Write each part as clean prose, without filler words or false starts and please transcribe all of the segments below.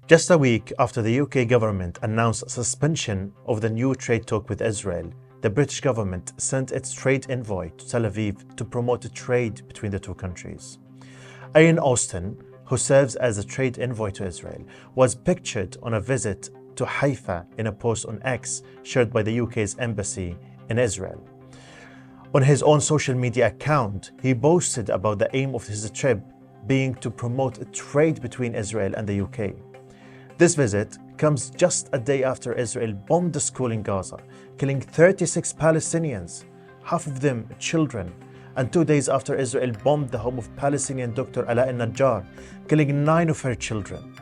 Just a week after the UK government announced suspension of the new trade talk with Israel, the British government sent its trade envoy to Tel Aviv to promote trade between the two countries. Ian Austin, who serves as a trade envoy to Israel, was pictured on a visit to Haifa in a post on X shared by the UK's embassy in Israel. On his own social media account, he boasted about the aim of his trip being to promote trade between Israel and the UK. This visit comes just a day after Israel bombed a school in Gaza, killing 36 Palestinians, half of them children, and 2 days after Israel bombed the home of Palestinian Dr. Ala al-Najjar, killing 9 of her children.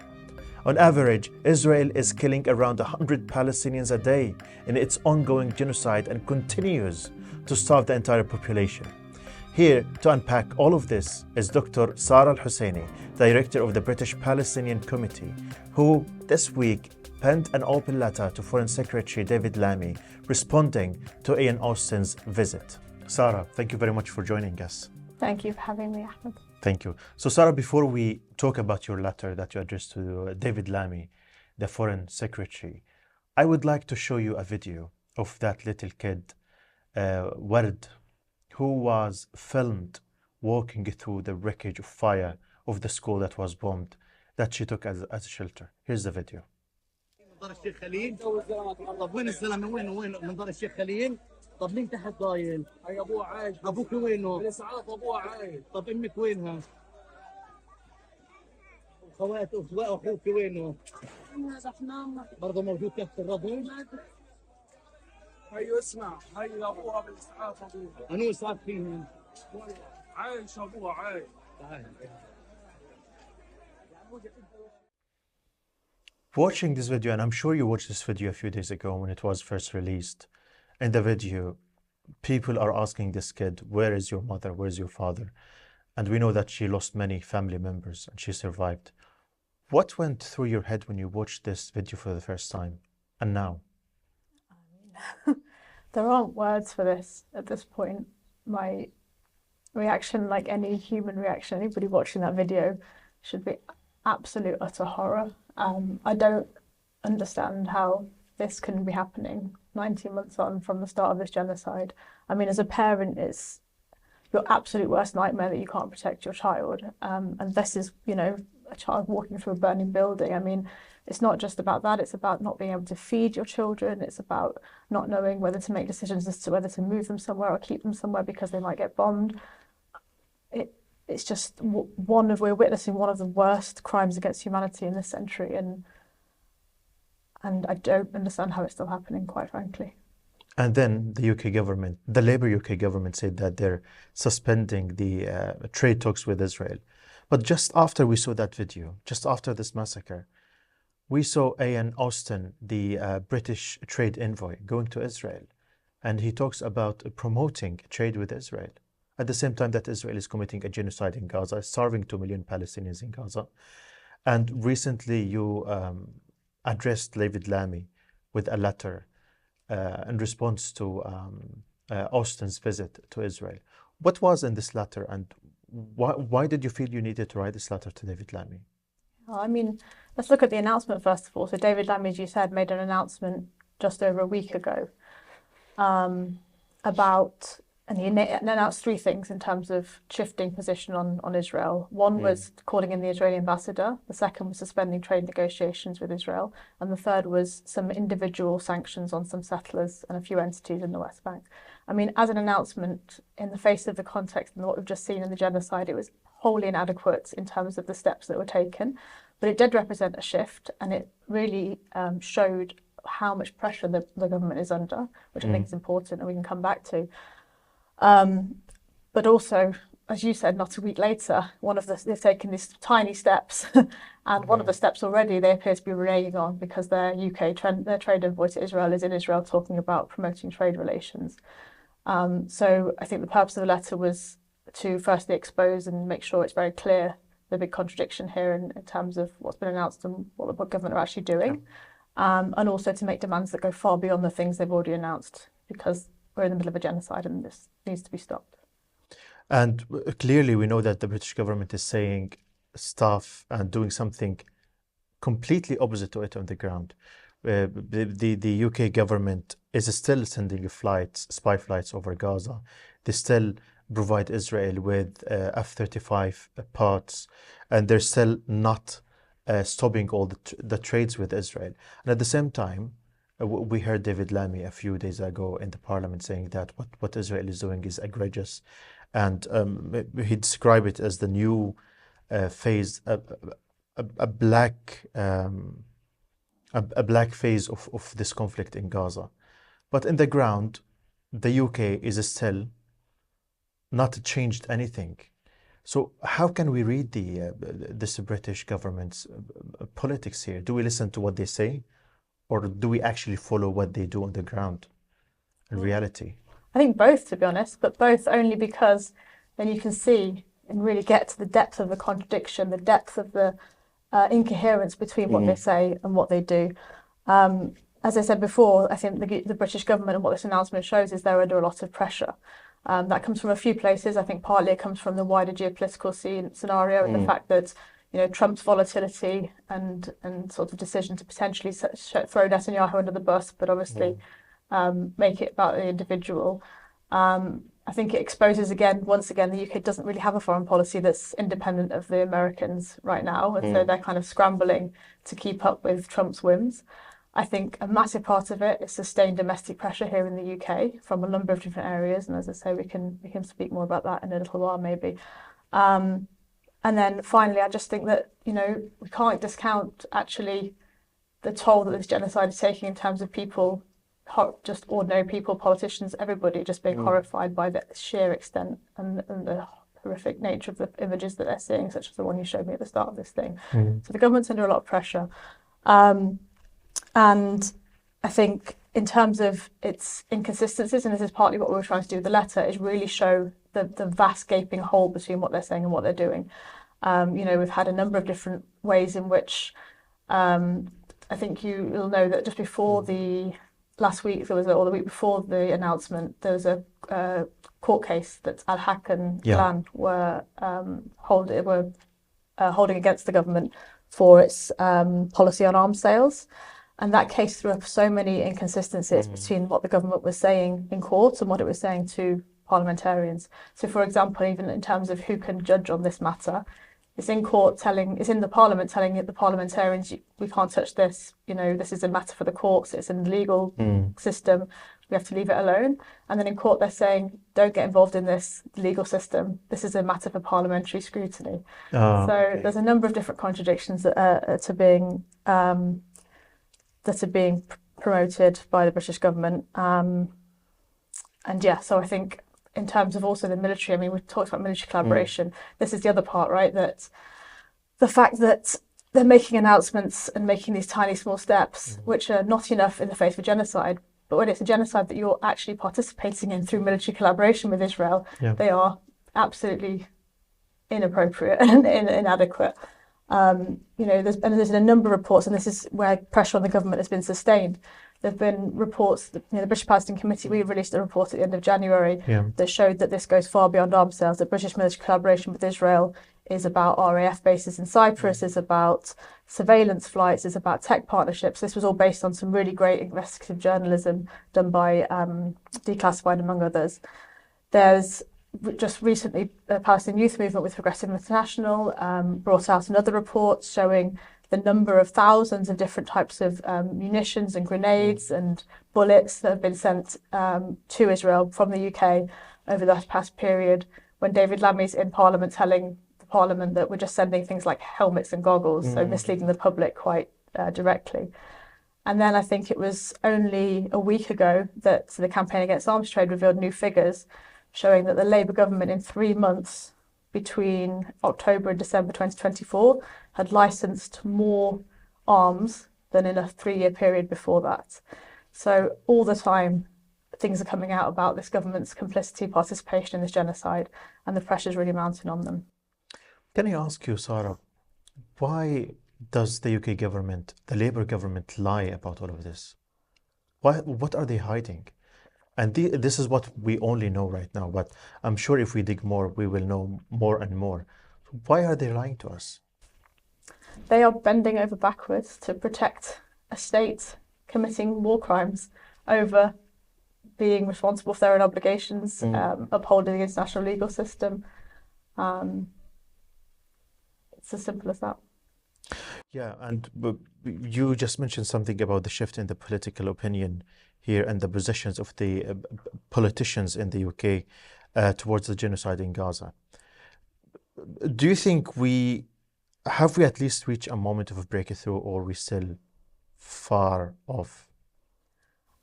On average, Israel is killing around 100 Palestinians a day in its ongoing genocide and continues to starve the entire population. Here to unpack all of this is Dr. Sara Husseini, Director of the British Palestinian Committee, who this week penned an open letter to Foreign Secretary David Lammy responding to Ian Austin's visit. Sara, thank you very much for joining us. Thank you for having me, Ahmed. Thank you. So Sara, before we talk about your letter that you addressed to David Lammy, the Foreign Secretary, I would like to show you a video of that little kid, Ward, who was filmed walking through the wreckage of fire of the school that was bombed, that she took as a shelter. Here's the video. وين الزلمه وين منظر الشيخ خليل؟ طب مين تحت ضايل؟ هي ابوه عايش. ابوك وينه؟ الاسعاف ابوه عايش. طب امك وينها؟ وخواته واخوك وينه؟ برضه موجود تحت الرضم؟ هي اسمع هي ابوها بالاسعاف ابوها. انو اسعاف فيهم؟ عايش ابوها عايش. Watching this video, and I'm sure you watched this video a few days ago when it was first released, in the video, people are asking this kid, where is your mother, where is your father? And we know that she lost many family members and she survived. What went through your head when you watched this video for the first time and now? There aren't words for this at this point. My reaction, like any human reaction, anybody watching that video, should be absolute utter horror. I don't understand how this can be happening 19 months on from the start of this genocide. I mean, as a parent, it's your absolute worst nightmare that you can't protect your child. And this is, you know, a child walking through a burning building. I mean, it's not just about that. It's about not being able to feed your children. It's about not knowing whether to make decisions as to whether to move them somewhere or keep them somewhere because they might get bombed. It's just we're witnessing one of the worst crimes against humanity in this century, and I don't understand how it's still happening, quite frankly. And then the UK government, the Labour UK government, said that they're suspending the trade talks with Israel. But just after we saw that video, just after this massacre, we saw Ian Austin, the British trade envoy, going to Israel, and he talks about promoting trade with Israel. At the same time that Israel is committing a genocide in Gaza, starving 2 million Palestinians in Gaza. And recently you addressed David Lammy with a letter in response to Austin's visit to Israel. What was in this letter, and why did you feel you needed to write this letter to David Lammy? I mean, let's look at the announcement first of all. So David Lammy, as you said, made an announcement just over a week ago about... And he announced 3 things in terms of shifting position on Israel. One was calling in the Israeli ambassador. The second was suspending trade negotiations with Israel. And the third was some individual sanctions on some settlers and a few entities in the West Bank. I mean, as an announcement, in the face of the context and what we've just seen in the genocide, it was wholly inadequate in terms of the steps that were taken. But it did represent a shift, and it really showed how much pressure the government is under, which I think is important and we can come back to. But also, as you said, not a week later, they've taken these tiny steps, and one of the steps already they appear to be reneging on because their trade envoy to Israel is in Israel talking about promoting trade relations. So I think the purpose of the letter was to firstly expose and make sure it's very clear the big contradiction here in terms of what's been announced and what the government are actually doing, and also to make demands that go far beyond the things they've already announced, because we're in the middle of a genocide and this needs to be stopped. And clearly we know that the British government is saying stuff and doing something completely opposite to it on the ground. The UK government is still sending flights, spy flights over Gaza. They still provide Israel with F-35 parts, and they're still not stopping all the trades with Israel. And at the same time, we heard David Lammy a few days ago in the parliament saying that what Israel is doing is egregious, and he described it as the new phase, a black phase of this conflict in Gaza. But in the ground, the UK is still not changed anything. So how can we read this British government's politics here? Do we listen to what they say, or do we actually follow what they do on the ground in reality? I think both, to be honest, but both only because then you can see and really get to the depth of the contradiction, the depth of the incoherence between what they say and what they do. As I said before, I think the British government and what this announcement shows is they're under a lot of pressure. That comes from a few places. I think partly it comes from the wider geopolitical scenario and the fact that Trump's volatility and sort of decision to potentially throw Netanyahu under the bus, but obviously make it about the individual. I think it exposes once again, the UK doesn't really have a foreign policy that's independent of the Americans right now. And so they're kind of scrambling to keep up with Trump's whims. I think a massive part of it is sustained domestic pressure here in the UK from a number of different areas. And as I say, we can speak more about that in a little while, maybe. And then finally, I just think that, we can't discount actually the toll that this genocide is taking in terms of people, just ordinary people, politicians, everybody just being horrified by the sheer extent and the horrific nature of the images that they're seeing, such as the one you showed me at the start of this thing. So the government's under a lot of pressure. And I think in terms of its inconsistencies, and this is partly what we were trying to do with the letter, is really show the vast gaping hole between what they're saying and what they're doing. We've had a number of different ways in which I think you'll know that just before last week, or the week before the announcement, there was a court case that Al-Haq and Lan were holding against the government for its policy on arms sales. And that case threw up so many inconsistencies between what the government was saying in court and what it was saying to parliamentarians. So, for example, even in terms of who can judge on this matter, it's in the parliament telling the parliamentarians, we can't touch this, this is a matter for the courts, it's in the legal system, we have to leave it alone. And then in court they're saying, don't get involved in this legal system, this is a matter for parliamentary scrutiny. There's a number of different contradictions that are being promoted by the British government. So I think in terms of also the military, we talked about military collaboration. This is the other part, right? That the fact that they're making announcements and making these tiny small steps, which are not enough in the face of genocide, but when it's a genocide that you're actually participating in through military collaboration with Israel, they are absolutely inappropriate and inadequate. There's a number of reports, and this is where pressure on the government has been sustained. There have been reports, the British Palestinian Committee, we released a report at the end of January that showed that this goes far beyond arms sales, that British military collaboration with Israel is about RAF bases in Cyprus, is about surveillance flights, is about tech partnerships. This was all based on some really great investigative journalism done by Declassified, among others. There's just recently, the Palestinian Youth Movement with Progressive International brought out another report showing the number of thousands of different types of munitions and grenades and bullets that have been sent to Israel from the UK over that past period, when David Lammy's in Parliament telling the Parliament that we're just sending things like helmets and goggles, so misleading the public quite directly. And then I think it was only a week ago that the Campaign Against Arms Trade revealed new figures showing that the Labour government in 3 months between October and December 2024 had licensed more arms than in a 3-year period before that. So all the time things are coming out about this government's complicity, participation in this genocide, and the pressure's really mounting on them. Can I ask you, Sara, why does the UK government, the Labour government, lie about all of this? What are they hiding? And this is what we only know right now, but I'm sure if we dig more, we will know more and more. So why are they lying to us? They are bending over backwards to protect a state committing war crimes over being responsible for their own obligations, upholding the international legal system. It's as simple as that. Yeah, and you just mentioned something about the shift in the political opinion here and the positions of the politicians in the UK towards the genocide in Gaza. Do you think we at least reached a moment of a breakthrough, or are we still far off?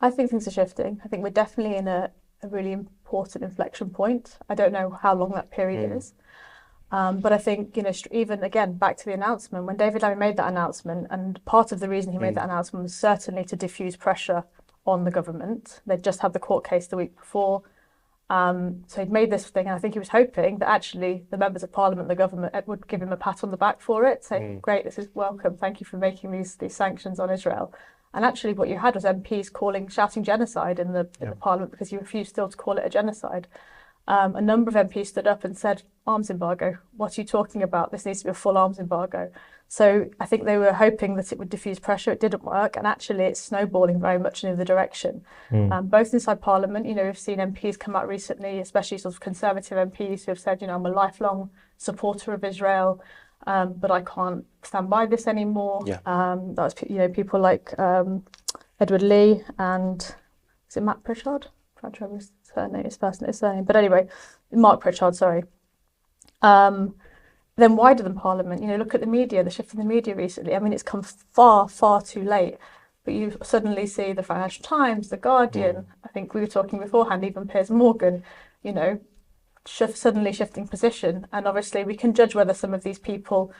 I think things are shifting. I think we're definitely in a really important inflection point. I don't know how long that period is. But I think, even again, back to the announcement, when David Lammy made that announcement, and part of the reason he made that announcement was certainly to diffuse pressure on the government. They'd just had the court case the week before. So he'd made this thing, and I think he was hoping that actually the members of parliament, the government, would give him a pat on the back for it, say, great, this is welcome, thank you for making these sanctions on Israel. And actually what you had was MPs shouting genocide in the parliament because you refused still to call it a genocide. A number of MPs stood up and said, arms embargo, what are you talking about? This needs to be a full arms embargo. So I think they were hoping that it would diffuse pressure. It didn't work. And actually it's snowballing very much in the other direction. Both inside Parliament, we've seen MPs come out recently, especially sort of Conservative MPs who have said, I'm a lifelong supporter of Israel, but I can't stand by this anymore. Yeah. That was, people like Edward Lee and, is it Matt Pritchard? I'm trying to remember his surname. But anyway, Mark Pritchard, sorry. Then wider than Parliament, look at the media, the shift in the media recently. I mean, it's come far, far too late. But you suddenly see the Financial Times, the Guardian, I think we were talking beforehand, even Piers Morgan, suddenly shifting position. And obviously we can judge whether some of these people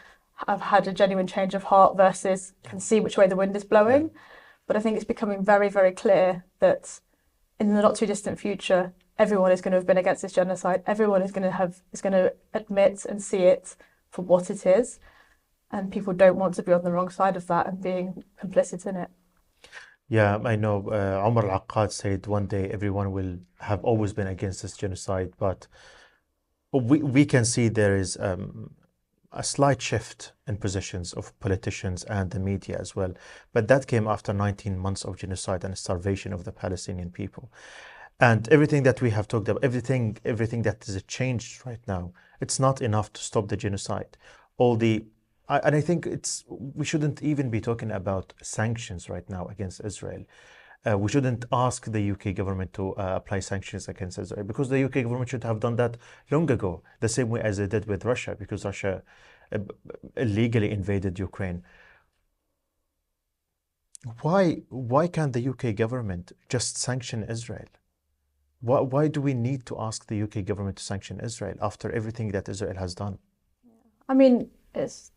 have had a genuine change of heart versus can see which way the wind is blowing. Yeah. But I think it's becoming very, very clear that in the not too distant future, everyone is going to have been against this genocide. Everyone is going to admit and see it for what it is. And people don't want to be on the wrong side of that and being complicit in it. Yeah, I know. Omar Al-Aqad said one day everyone will have always been against this genocide, but we can see there is a slight shift in positions of politicians and the media as well. But that came after 19 months of genocide and starvation of the Palestinian people. And everything that we have talked about, everything that is changed right now, it's not enough to stop the genocide. And I think we shouldn't even be talking about sanctions right now against Israel. We shouldn't ask the UK government to apply sanctions against Israel, because the UK government should have done that long ago, the same way as they did with Russia, because Russia illegally invaded Ukraine. Why can't the UK government just sanction Israel? Why do we need to ask the UK government to sanction Israel after everything that Israel has done? I mean, it's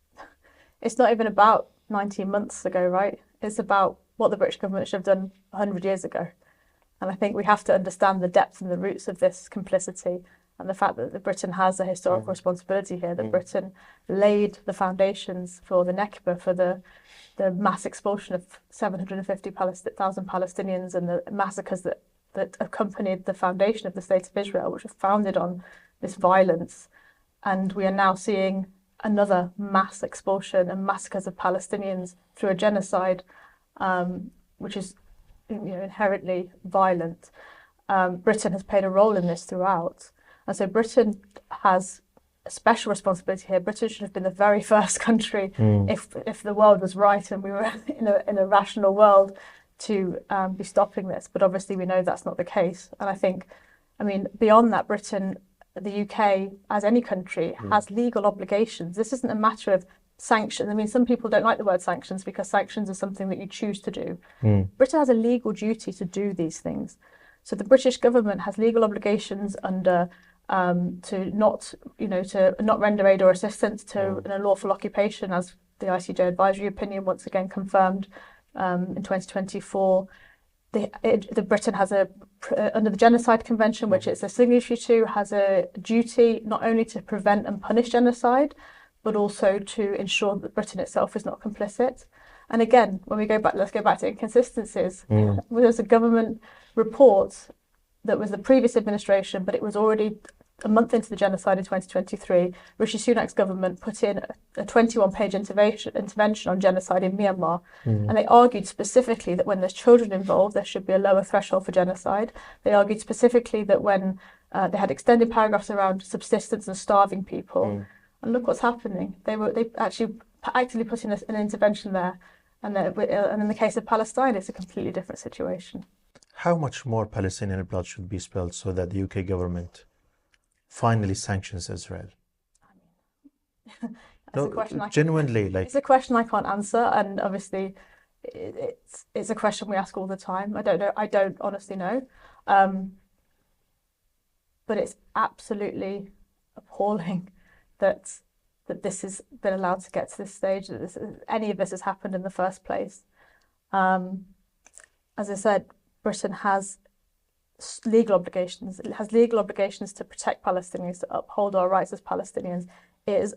not even about 19 months ago, right? It's about what the British government should have done 100 years ago. And I think we have to understand the depth and the roots of this complicity and the fact that Britain has a historical responsibility here, that Britain laid the foundations for the Nakba, for the mass expulsion of 750,000 Palestinians and the massacres that accompanied the foundation of the State of Israel, which was founded on this violence. And we are now seeing another mass expulsion and massacres of Palestinians through a genocide, which is inherently violent. Britain has played a role in this throughout. And so Britain has a special responsibility here. Britain should have been the very first country, if the world was right and we were in a rational world, to be stopping this. But obviously we know that's not the case. And I think, beyond that, Britain, the UK, as any country, has legal obligations. This isn't a matter of sanctions. Some people don't like the word sanctions because sanctions is something that you choose to do. Britain has a legal duty to do these things. So the British government has legal obligations under to not render aid or assistance to an unlawful occupation, as the ICJ advisory opinion once again confirmed in 2024. The Britain has under the Genocide Convention, which it's a signatory to, has a duty not only to prevent and punish genocide, but also to ensure that Britain itself is not complicit. And again, when we go back, let's go back to inconsistencies. There's a government report that was the previous administration, but it was already a month into the genocide in 2023, Rishi Sunak's government put in a 21-page intervention on genocide in Myanmar. And they argued specifically that when there's children involved, there should be a lower threshold for genocide. They argued specifically that when they had extended paragraphs around subsistence and starving people. And look what's happening. They actually actively put in an intervention there. And in the case of Palestine, it's a completely different situation. How much more Palestinian blood should be spilled so that the UK government finally sanctions Israel? That's a question it's a question I can't answer, and obviously it's a question we ask all the time. I don't know. I don't honestly know, but it's absolutely appalling that this has been allowed to get to this stage. That any of this has happened in the first place. As I said, Britain has legal obligations. It has legal obligations to protect Palestinians, to uphold our rights as Palestinians. It has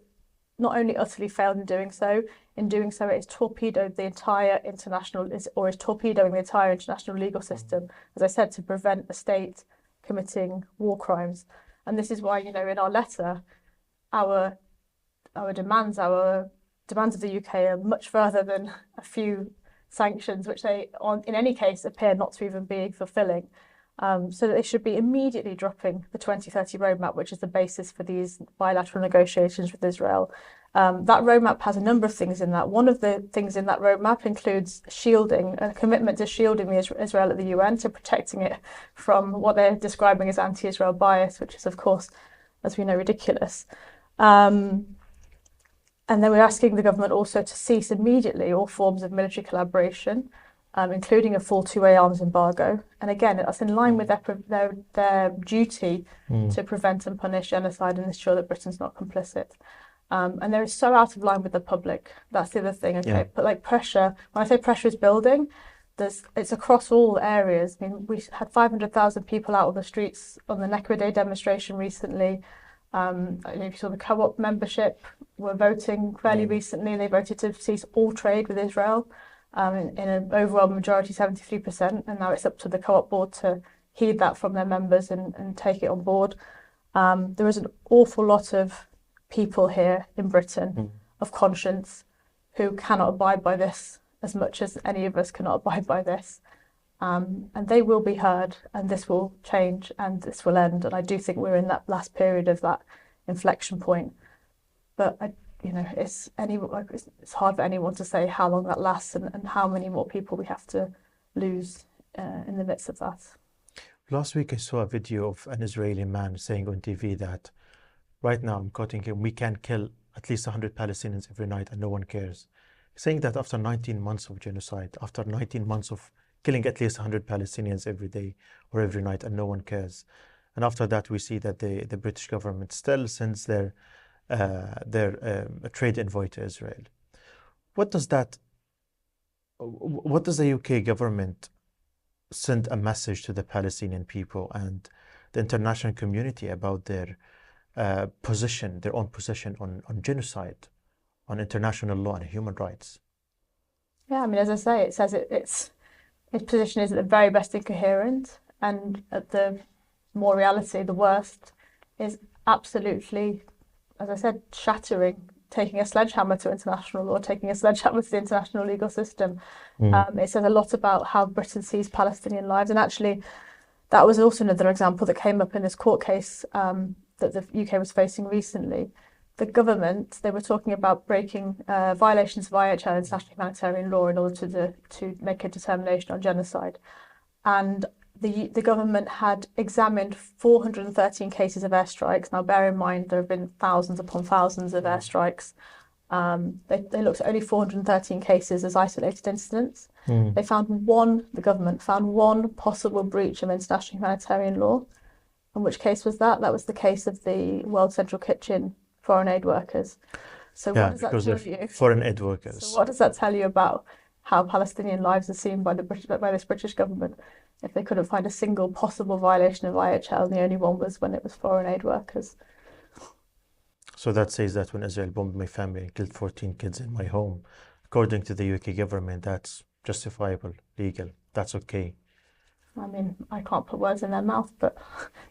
not only utterly failed in doing so, it has torpedoed the entire is torpedoing the entire international legal system, as I said, to prevent a state committing war crimes. And this is why, in our letter, our demands of the UK are much further than a few sanctions, which they, in any case, appear not to even be fulfilling. So that they should be immediately dropping the 2030 roadmap, which is the basis for these bilateral negotiations with Israel. That roadmap has a number of things in that. One of the things in that roadmap includes shielding, a commitment to shielding Israel at the UN, to protecting it from what they're describing as anti-Israel bias, which is, of course, as we know, ridiculous. And then we're asking the government also to cease immediately all forms of military collaboration, including a full two-way arms embargo. And again, that's in line with their duty to prevent and punish genocide and ensure that Britain's not complicit. And they're so out of line with the public. That's the other thing. Okay, yeah. But like pressure, when I say pressure is building, it's across all areas. I mean, we had 500,000 people out on the streets on the Necra Day demonstration recently. I don't know if you saw the co-op membership were voting fairly recently. They voted to cease all trade with Israel in an overall majority, 73%. And now it's up to the co-op board to heed that from their members and take it on board. There is an awful lot of people here in Britain of conscience who cannot abide by this as much as any of us cannot abide by this. And they will be heard, and this will change, and this will end. And I do think we're in that last period of that inflection point. But it's hard for anyone to say how long that lasts and how many more people we have to lose in the midst of that. Last week I saw a video of an Israeli man saying on TV that right now, I'm quoting him, we can kill at least 100 Palestinians every night and no one cares. Saying that after 19 months of genocide, after 19 months of killing at least 100 Palestinians every day or every night and no one cares. And after that, we see that the British government still sends their trade envoy to Israel. What does the UK government send a message to the Palestinian people and the international community about their own position on genocide, on international law and human rights? Yeah, I mean, as I say, it says its position is at the very best incoherent, and at the more reality, the worst, is absolutely, as I said, shattering, taking a sledgehammer to international law, taking a sledgehammer to the international legal system. It says a lot about how Britain sees Palestinian lives, and actually that was also another example that came up in this court case that the UK was facing recently. The government, they were talking about breaking violations of IHL, international humanitarian law, in order to make a determination on genocide. And the government had examined 413 cases of airstrikes. Now, bear in mind, there have been thousands upon thousands of airstrikes. They looked at only 413 cases as isolated incidents. The government found one possible breach of international humanitarian law. And which case was that? That was the case of the World Central Kitchen foreign aid workers. So what does that tell you? Foreign aid workers. So what does that tell you about how Palestinian lives are seen by this British government? If they couldn't find a single possible violation of IHL, and the only one was when it was foreign aid workers. So that says that when Israel bombed my family and killed 14 kids in my home, according to the UK government, that's justifiable, legal, that's okay. I mean, I can't put words in their mouth, but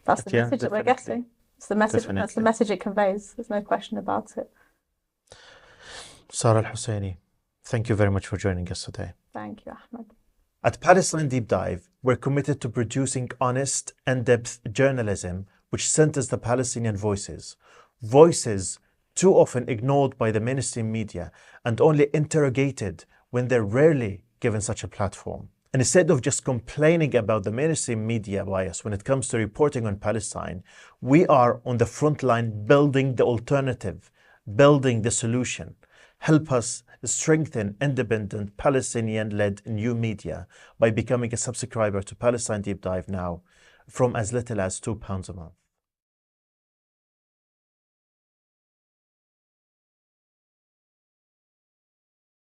that's the message that we're getting. It's the message. That's the Definitely. message it conveys. There's no question about it. Sara Husseini, thank you very much for joining us today. Thank you, Ahmed. At Palestine Deep Dive, we're committed to producing honest, in-depth journalism which centers the Palestinian voices too often ignored by the mainstream media and only interrogated when they're rarely given such a platform. And instead of just complaining about the mainstream media bias when it comes to reporting on Palestine, we are on the front line building the alternative, building the solution. Help us strengthen independent Palestinian-led new media by becoming a subscriber to Palestine Deep Dive now from as little as £2 a month.